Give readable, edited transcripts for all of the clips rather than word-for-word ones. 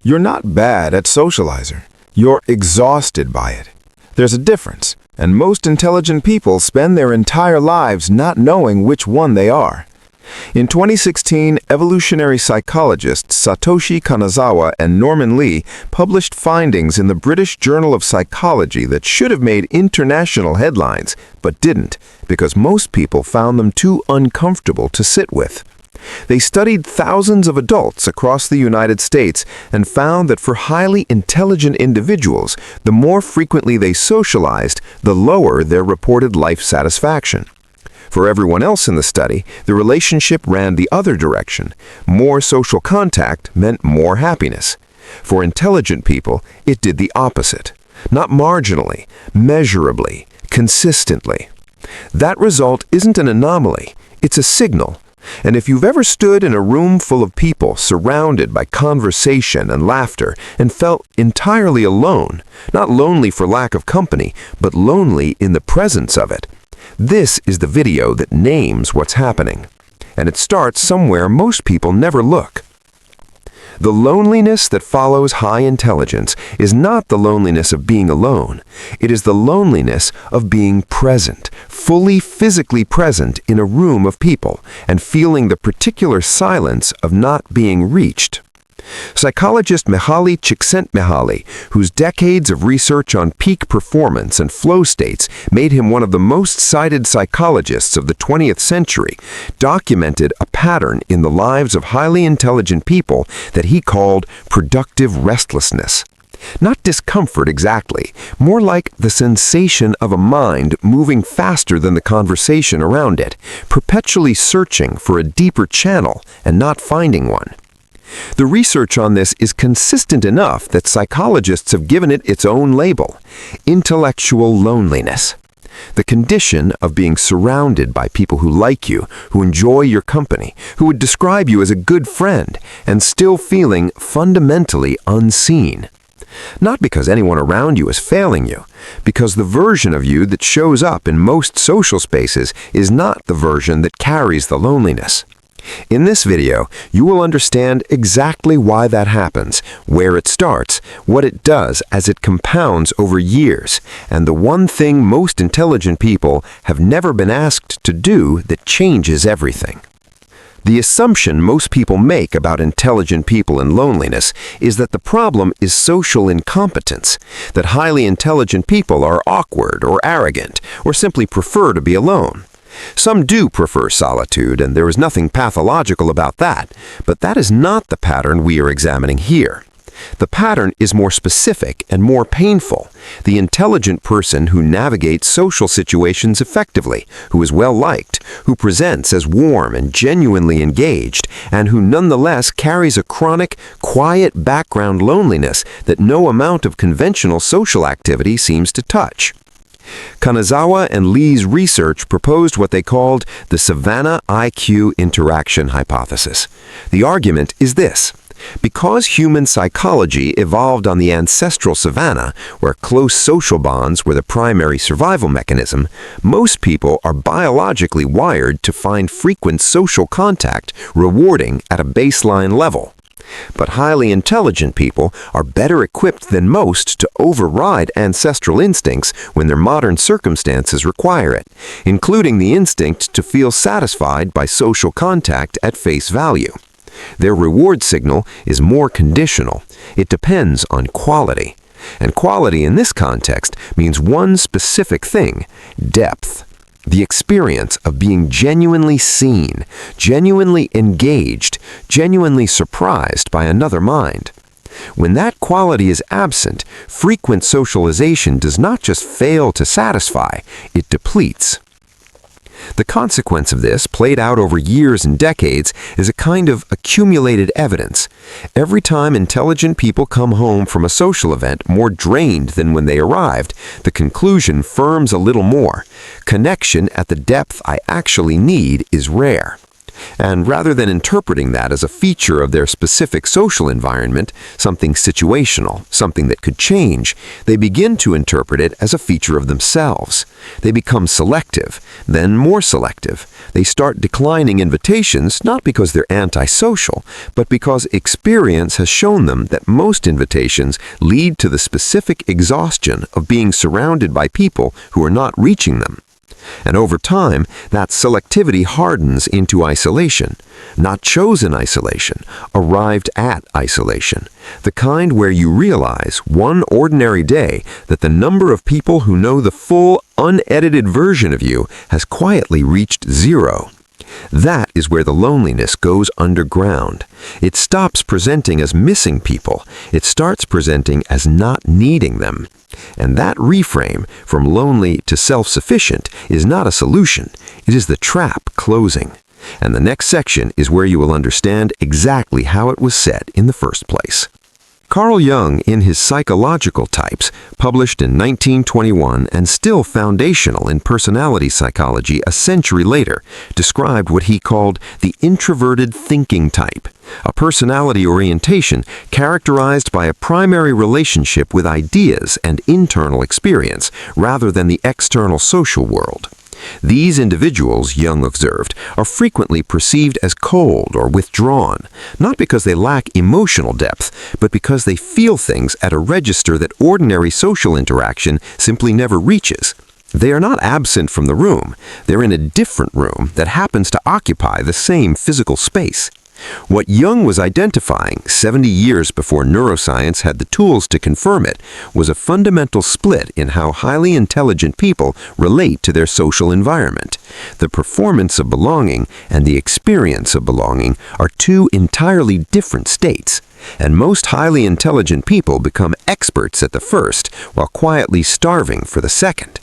You're not bad at socializing. You're exhausted by it. There's a difference, and most intelligent people spend their entire lives not knowing which one they are. In 2016, evolutionary psychologists Satoshi Kanazawa and Norman Lee published findings in the British Journal of Psychology that should have made international headlines, but didn't, because most people found them too uncomfortable to sit with. They studied thousands of adults across the United States and found that for highly intelligent individuals, the more frequently they socialized, the lower their reported life satisfaction. For everyone else in the study, the relationship ran the other direction. More social contact meant more happiness. For intelligent people, it did the opposite. Not marginally, measurably, consistently. That result isn't an anomaly, it's a signal. And if you've ever stood in a room full of people surrounded by conversation and laughter and felt entirely alone, not lonely for lack of company, but lonely in the presence of it, this is the video that names what's happening. And it starts somewhere most people never look. The loneliness that follows high intelligence is not the loneliness of being alone. It is the loneliness of being present, fully physically present in a room of people, and feeling the particular silence of not being reached. Psychologist Mihaly Csikszentmihalyi, whose decades of research on peak performance and flow states made him one of the most cited psychologists of the 20th century, documented a pattern in the lives of highly intelligent people that he called productive restlessness. Not discomfort exactly, more like the sensation of a mind moving faster than the conversation around it, perpetually searching for a deeper channel and not finding one. The research on this is consistent enough that psychologists have given it its own label: intellectual loneliness. The condition of being surrounded by people who like you, who enjoy your company, who would describe you as a good friend, and still feeling fundamentally unseen. Not because anyone around you is failing you, because the version of you that shows up in most social spaces is not the version that carries the loneliness. In this video, you will understand exactly why that happens, where it starts, what it does as it compounds over years, and the one thing most intelligent people have never been asked to do that changes everything. The assumption most people make about intelligent people and loneliness is that the problem is social incompetence, that highly intelligent people are awkward or arrogant, or simply prefer to be alone. Some do prefer solitude, and there is nothing pathological about that, but that is not the pattern we are examining here. The pattern is more specific and more painful. The intelligent person who navigates social situations effectively, who is well-liked, who presents as warm and genuinely engaged, and who nonetheless carries a chronic, quiet background loneliness that no amount of conventional social activity seems to touch. Kanazawa and Lee's research proposed what they called the Savannah IQ interaction hypothesis. The argument is this: because human psychology evolved on the ancestral savannah, where close social bonds were the primary survival mechanism, most people are biologically wired to find frequent social contact rewarding at a baseline level. But highly intelligent people are better equipped than most to override ancestral instincts when their modern circumstances require it, including the instinct to feel satisfied by social contact at face value. Their reward signal is more conditional. It depends on quality. And quality in this context means one specific thing: depth. The experience of being genuinely seen, genuinely engaged, genuinely surprised by another mind. When that quality is absent, frequent socialization does not just fail to satisfy, it depletes. The consequence of this, played out over years and decades, is a kind of accumulated evidence. Every time intelligent people come home from a social event more drained than when they arrived, the conclusion firms a little more: connection at the depth I actually need is rare. And rather than interpreting that as a feature of their specific social environment, something situational, something that could change, they begin to interpret it as a feature of themselves. They become selective, then more selective. They start declining invitations not because they're antisocial, but because experience has shown them that most invitations lead to the specific exhaustion of being surrounded by people who are not reaching them. And over time, that selectivity hardens into isolation. Not chosen isolation, arrived at isolation. The kind where you realize one ordinary day that the number of people who know the full, unedited version of you has quietly reached zero. That is where the loneliness goes underground. It stops presenting as missing people. It starts presenting as not needing them. And that reframe from lonely to self-sufficient is not a solution. It is the trap closing. And the next section is where you will understand exactly how it was set in the first place. Carl Jung, in his Psychological Types, published in 1921 and still foundational in personality psychology a century later, described what he called the introverted thinking type, a personality orientation characterized by a primary relationship with ideas and internal experience rather than the external social world. These individuals, Jung observed, are frequently perceived as cold or withdrawn, not because they lack emotional depth, but because they feel things at a register that ordinary social interaction simply never reaches. They are not absent from the room. They're in a different room that happens to occupy the same physical space. What Jung was identifying 70 years before neuroscience had the tools to confirm it was a fundamental split in how highly intelligent people relate to their social environment. The performance of belonging and the experience of belonging are two entirely different states, and most highly intelligent people become experts at the first while quietly starving for the second.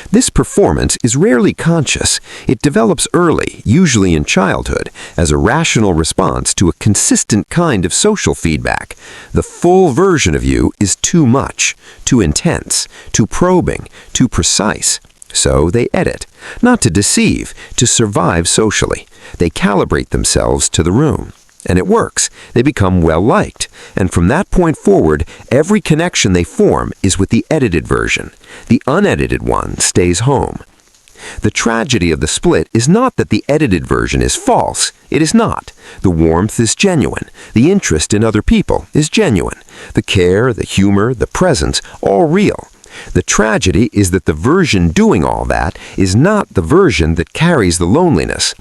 This performance is rarely conscious. It develops early, usually in childhood, as a rational response to a consistent kind of social feedback. The full version of you is too much, too intense, too probing, too precise. So they edit, not to deceive, to survive socially. They calibrate themselves to the room. And it works. They become well-liked. And from that point forward, every connection they form is with the edited version. The unedited one stays home. The tragedy of the split is not that the edited version is false. It is not. The warmth is genuine. The interest in other people is genuine. The care, the humor, the presence, all real. The tragedy is that the version doing all that is not the version that carries the loneliness.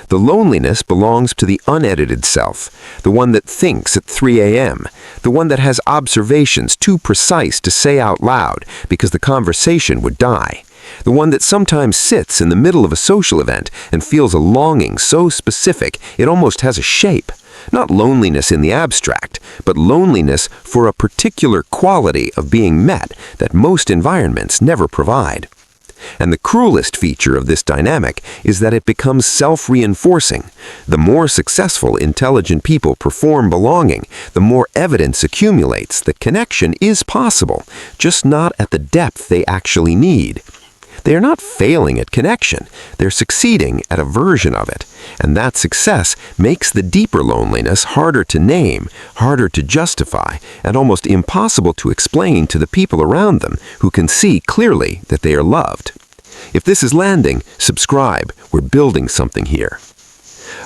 The loneliness belongs to the unedited self, the one that thinks at 3 a.m., the one that has observations too precise to say out loud because the conversation would die, the one that sometimes sits in the middle of a social event and feels a longing so specific it almost has a shape. Not loneliness in the abstract, but loneliness for a particular quality of being met that most environments never provide. And the cruelest feature of this dynamic is that it becomes self-reinforcing. The more successful intelligent people perform belonging, the more evidence accumulates that connection is possible, just not at the depth they actually need. They are not failing at connection, they're succeeding at a version of it. And that success makes the deeper loneliness harder to name, harder to justify, and almost impossible to explain to the people around them who can see clearly that they are loved. If this is landing, subscribe. We're building something here.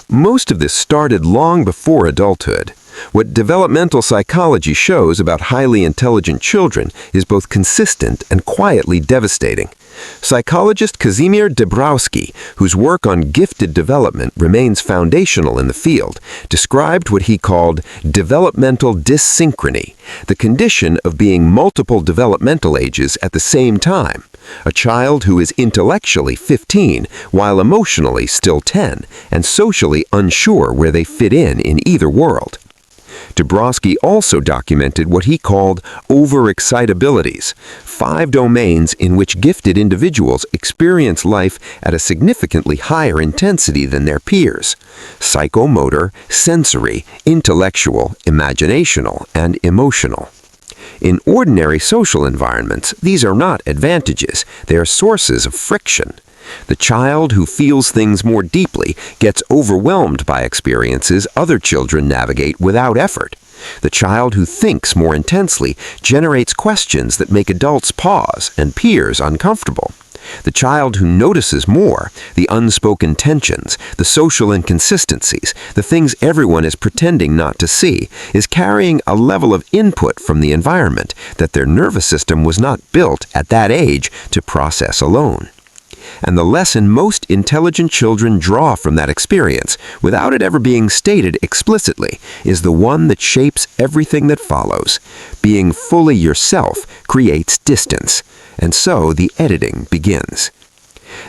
Most of this started long before adulthood. What developmental psychology shows about highly intelligent children is both consistent and quietly devastating. Psychologist Kazimierz Dabrowski, whose work on gifted development remains foundational in the field, described what he called developmental dyssynchrony, the condition of being multiple developmental ages at the same time. A child who is intellectually 15 while emotionally still 10 and socially unsure where they fit in either world. Dabrowski also documented what he called overexcitabilities, 5 domains in which gifted individuals experience life at a significantly higher intensity than their peers: psychomotor, sensory, intellectual, imaginational, and emotional. In ordinary social environments, these are not advantages, they are sources of friction. The child who feels things more deeply gets overwhelmed by experiences other children navigate without effort. The child who thinks more intensely generates questions that make adults pause and peers uncomfortable. The child who notices more, the unspoken tensions, the social inconsistencies, the things everyone is pretending not to see, is carrying a level of input from the environment that their nervous system was not built at that age to process alone. And the lesson most intelligent children draw from that experience, without it ever being stated explicitly, is the one that shapes everything that follows. Being fully yourself creates distance, and so the editing begins.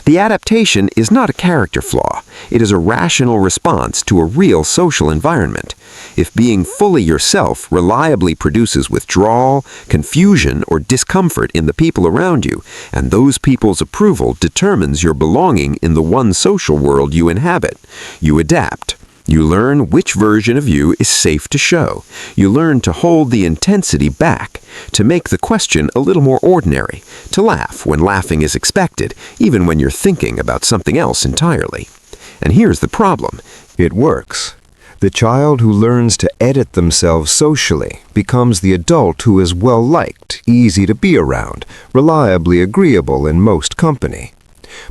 The adaptation is not a character flaw. It is a rational response to a real social environment. If being fully yourself reliably produces withdrawal, confusion, or discomfort in the people around you, and those people's approval determines your belonging in the one social world you inhabit, you adapt. You learn which version of you is safe to show. You learn to hold the intensity back, to make the question a little more ordinary, to laugh when laughing is expected, even when you're thinking about something else entirely. And here's the problem. It works. The child who learns to edit themselves socially becomes the adult who is well-liked, easy to be around, reliably agreeable in most company.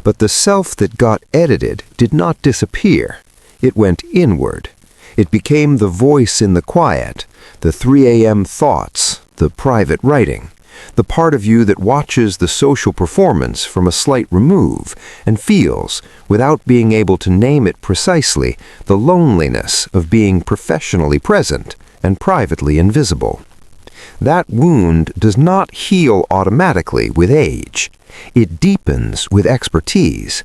But the self that got edited did not disappear. It went inward. It became the voice in the quiet, the 3 a.m. thoughts, the private writing, the part of you that watches the social performance from a slight remove and feels, without being able to name it precisely, the loneliness of being professionally present and privately invisible. That wound does not heal automatically with age. It deepens with expertise.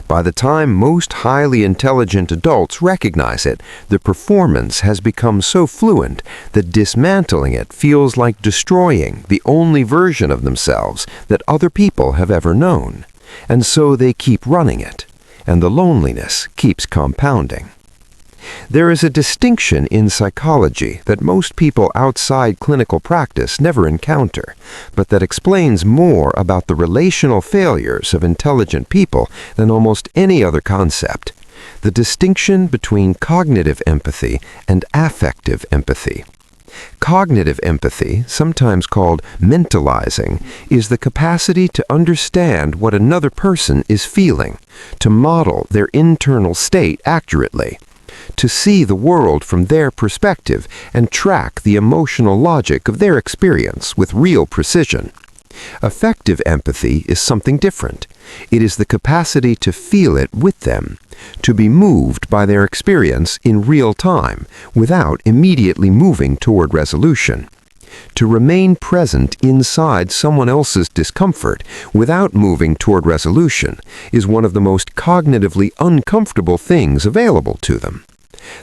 By the time most highly intelligent adults recognize it, the performance has become so fluent that dismantling it feels like destroying the only version of themselves that other people have ever known. And so they keep running it, and the loneliness keeps compounding. There is a distinction in psychology that most people outside clinical practice never encounter, but that explains more about the relational failures of intelligent people than almost any other concept. The distinction between cognitive empathy and affective empathy. Cognitive empathy, sometimes called mentalizing, is the capacity to understand what another person is feeling, to model their internal state accurately, to see the world from their perspective and track the emotional logic of their experience with real precision. Affective empathy is something different. It is the capacity to feel it with them, to be moved by their experience in real time without immediately moving toward resolution. To remain present inside someone else's discomfort without moving toward resolution is one of the most cognitively uncomfortable things available to them.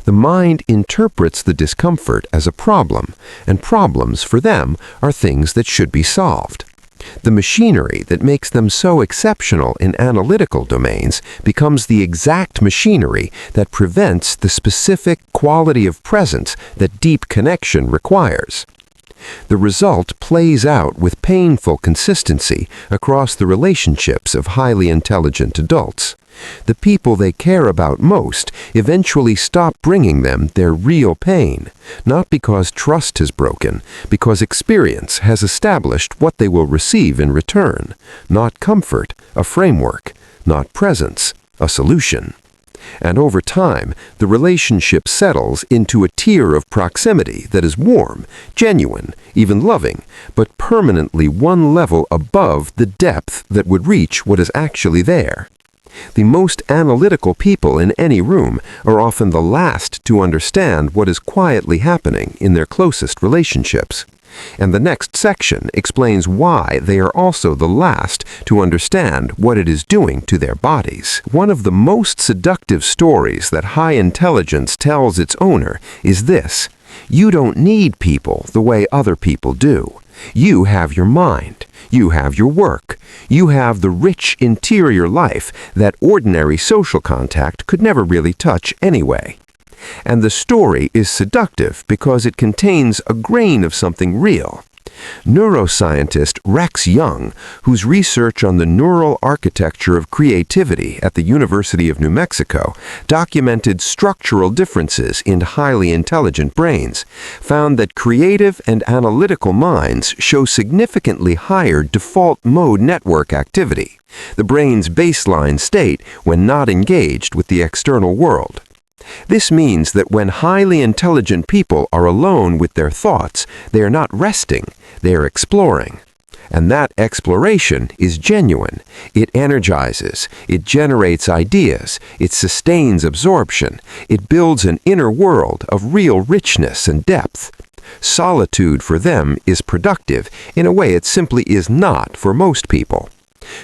The mind interprets the discomfort as a problem, and problems for them are things that should be solved. The machinery that makes them so exceptional in analytical domains becomes the exact machinery that prevents the specific quality of presence that deep connection requires. The result plays out with painful consistency across the relationships of highly intelligent adults. The people they care about most eventually stop bringing them their real pain, not because trust has broken, because experience has established what they will receive in return, not comfort, a framework, not presence, a solution. And over time, the relationship settles into a tier of proximity that is warm, genuine, even loving, but permanently one level above the depth that would reach what is actually there. The most analytical people in any room are often the last to understand what is quietly happening in their closest relationships. And the next section explains why they are also the last to understand what it is doing to their bodies. One of the most seductive stories that high intelligence tells its owner is this: you don't need people the way other people do. You have your mind. You have your work. You have the rich interior life that ordinary social contact could never really touch anyway. And the story is seductive because it contains a grain of something real. Neuroscientist Rex Young, whose research on the neural architecture of creativity at the University of New Mexico documented structural differences in highly intelligent brains, found that creative and analytical minds show significantly higher default mode network activity, the brain's baseline state when not engaged with the external world. This means that when highly intelligent people are alone with their thoughts, they are not resting, they are exploring. And that exploration is genuine. It energizes, it generates ideas, it sustains absorption, it builds an inner world of real richness and depth. Solitude for them is productive in a way it simply is not for most people.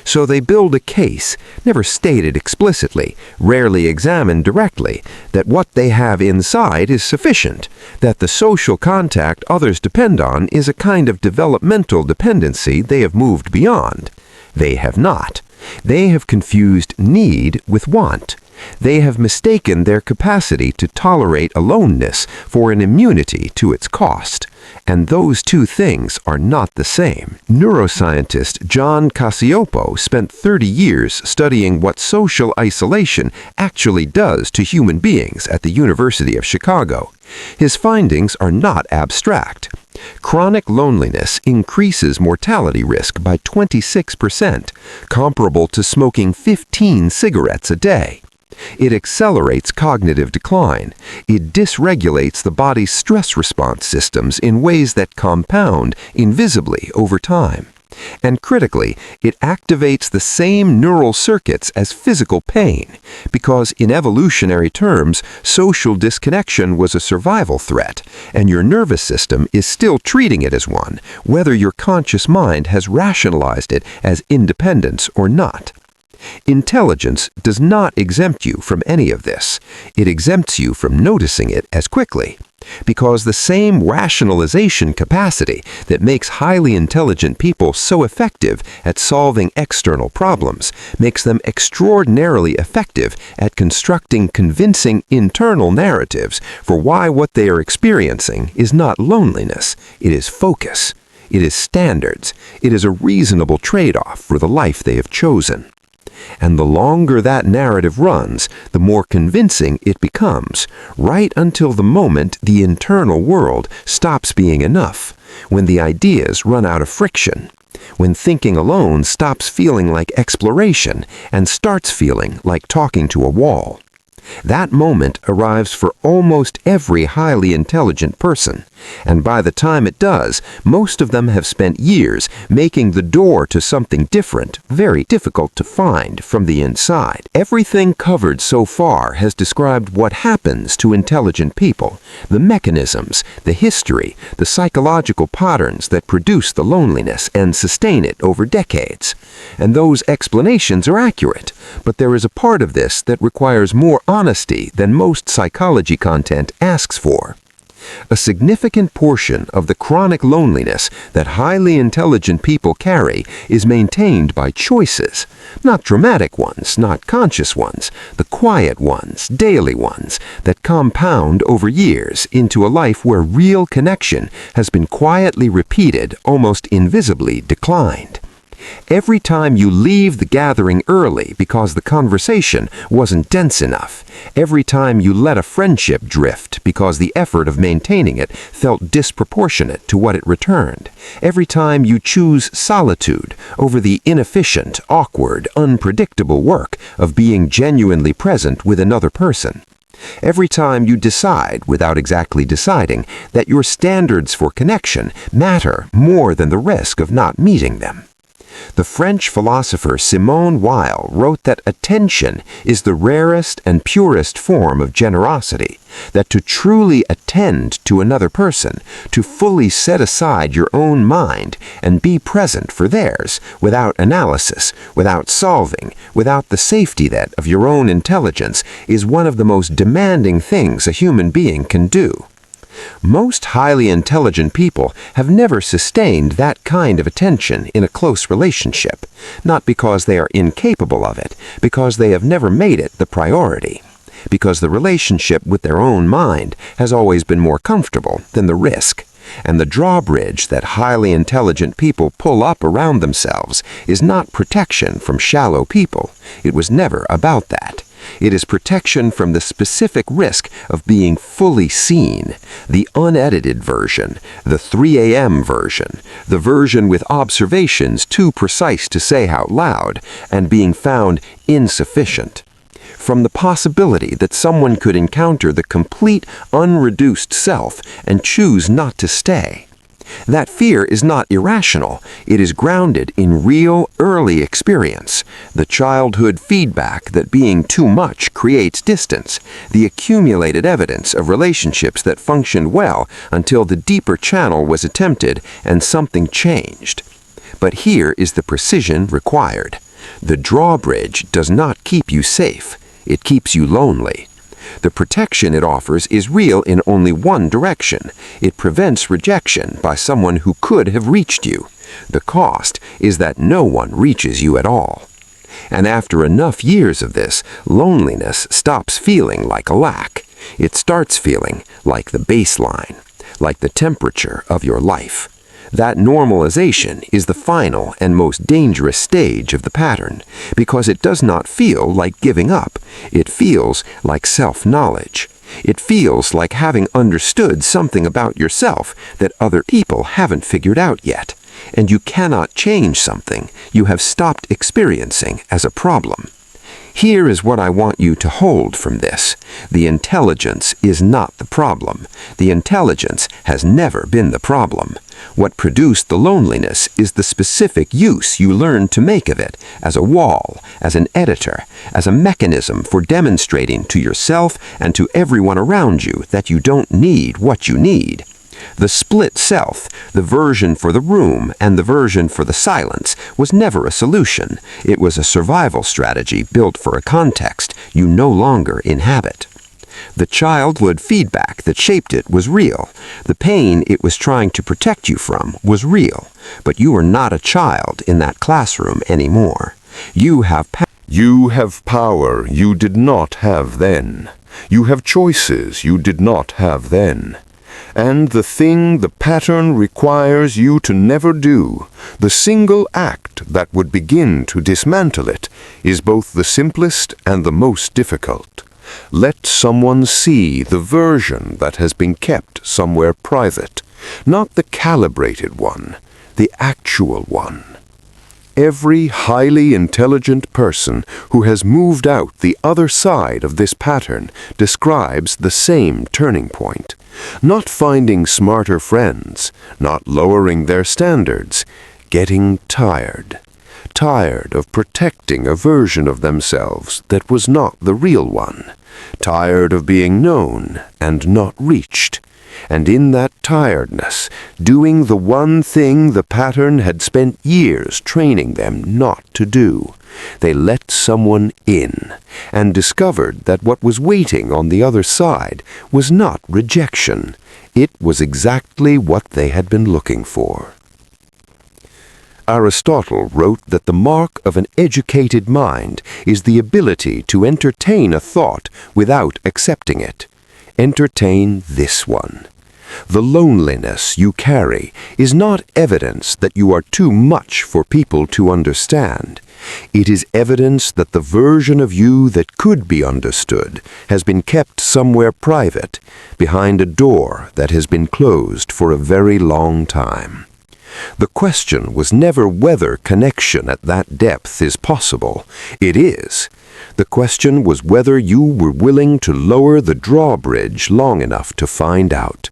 So they build a case, never stated explicitly, rarely examined directly, that what they have inside is sufficient, that the social contact others depend on is a kind of developmental dependency they have moved beyond. They have not. They have confused need with want. They have mistaken their capacity to tolerate aloneness for an immunity to its cost. And those two things are not the same. Neuroscientist John Cacioppo spent 30 years studying what social isolation actually does to human beings at the University of Chicago. His findings are not abstract. Chronic loneliness increases mortality risk by 26%, comparable to smoking 15 cigarettes a day. It accelerates cognitive decline. It dysregulates the body's stress response systems in ways that compound invisibly over time. And critically, it activates the same neural circuits as physical pain, because in evolutionary terms, social disconnection was a survival threat, and your nervous system is still treating it as one, whether your conscious mind has rationalized it as independence or not. Intelligence does not exempt you from any of this. It exempts you from noticing it as quickly, because the same rationalization capacity that makes highly intelligent people so effective at solving external problems makes them extraordinarily effective at constructing convincing internal narratives for why what they are experiencing is not loneliness, it is focus, it is standards, it is a reasonable trade-off for the life they have chosen. And the longer that narrative runs, the more convincing it becomes, right until the moment the internal world stops being enough, when the ideas run out of friction, when thinking alone stops feeling like exploration and starts feeling like talking to a wall. That moment arrives for almost every highly intelligent person, and by the time it does, most of them have spent years making the door to something different very difficult to find from the inside. Everything covered so far has described what happens to intelligent people, the mechanisms, the history, the psychological patterns that produce the loneliness and sustain it over decades. And those explanations are accurate, but there is a part of this that requires more honesty than most psychology content asks for. A significant portion of the chronic loneliness that highly intelligent people carry is maintained by choices, not dramatic ones, not conscious ones, the quiet ones, daily ones, that compound over years into a life where real connection has been quietly repeated, almost invisibly declined. Every time you leave the gathering early because the conversation wasn't dense enough, every time you let a friendship drift because the effort of maintaining it felt disproportionate to what it returned, every time you choose solitude over the inefficient, awkward, unpredictable work of being genuinely present with another person, every time you decide, without exactly deciding, that your standards for connection matter more than the risk of not meeting them. The French philosopher Simone Weil wrote that attention is the rarest and purest form of generosity, that to truly attend to another person, to fully set aside your own mind and be present for theirs, without analysis, without solving, without the safety net of your own intelligence, is one of the most demanding things a human being can do. Most highly intelligent people have never sustained that kind of attention in a close relationship, not because they are incapable of it, because they have never made it the priority, because the relationship with their own mind has always been more comfortable than the risk, And the drawbridge that highly intelligent people pull up around themselves is not protection from shallow people. It was never about that. It is protection from the specific risk of being fully seen, the unedited version, the 3 a.m. version, the version with observations too precise to say out loud, and being found insufficient. From the possibility that someone could encounter the complete, unreduced self and choose not to stay. That fear is not irrational. It is grounded in real, early experience, the childhood feedback that being too much creates distance, the accumulated evidence of relationships that functioned well until the deeper channel was attempted and something changed. But here is the precision required. The drawbridge does not keep you safe. It keeps you lonely. The protection it offers is real in only one direction. It prevents rejection by someone who could have reached you. The cost is that no one reaches you at all. And after enough years of this, loneliness stops feeling like a lack. It starts feeling like the baseline, like the temperature of your life. That normalization is the final and most dangerous stage of the pattern, because it does not feel like giving up. It feels like self-knowledge. It feels like having understood something about yourself that other people haven't figured out yet, and you cannot change something you have stopped experiencing as a problem. Here is what I want you to hold from this. The intelligence is not the problem. The intelligence has never been the problem. What produced the loneliness is the specific use you learned to make of it as a wall, as an editor, as a mechanism for demonstrating to yourself and to everyone around you that you don't need what you need. The split self, the version for the room and the version for the silence, was never a solution. It was a survival strategy built for a context you no longer inhabit. The childhood feedback that shaped it was real. The pain it was trying to protect you from was real. But you are not a child in that classroom anymore. You have power you did not have then. You have choices you did not have then. And the thing the pattern requires you to never do, the single act that would begin to dismantle it, is both the simplest and the most difficult. Let someone see the version that has been kept somewhere private, not the calibrated one, the actual one. Every highly intelligent person who has moved out the other side of this pattern describes the same turning point. Not finding smarter friends, not lowering their standards, getting tired. Tired of protecting a version of themselves that was not the real one. Tired of being known and not reached. And in that tiredness, doing the one thing the pattern had spent years training them not to do. They let someone in, and discovered that what was waiting on the other side was not rejection. It was exactly what they had been looking for. Aristotle wrote that the mark of an educated mind is the ability to entertain a thought without accepting it. Entertain this one. The loneliness you carry is not evidence that you are too much for people to understand. It is evidence that the version of you that could be understood has been kept somewhere private, behind a door that has been closed for a very long time. The question was never whether connection at that depth is possible. It is. The question was whether you were willing to lower the drawbridge long enough to find out.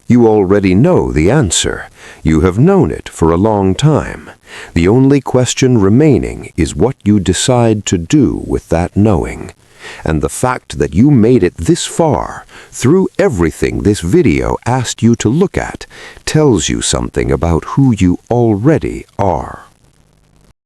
You already know the answer. You have known it for a long time. The only question remaining is what you decide to do with that knowing. And the fact that you made it this far, through everything this video asked you to look at, tells you something about who you already are.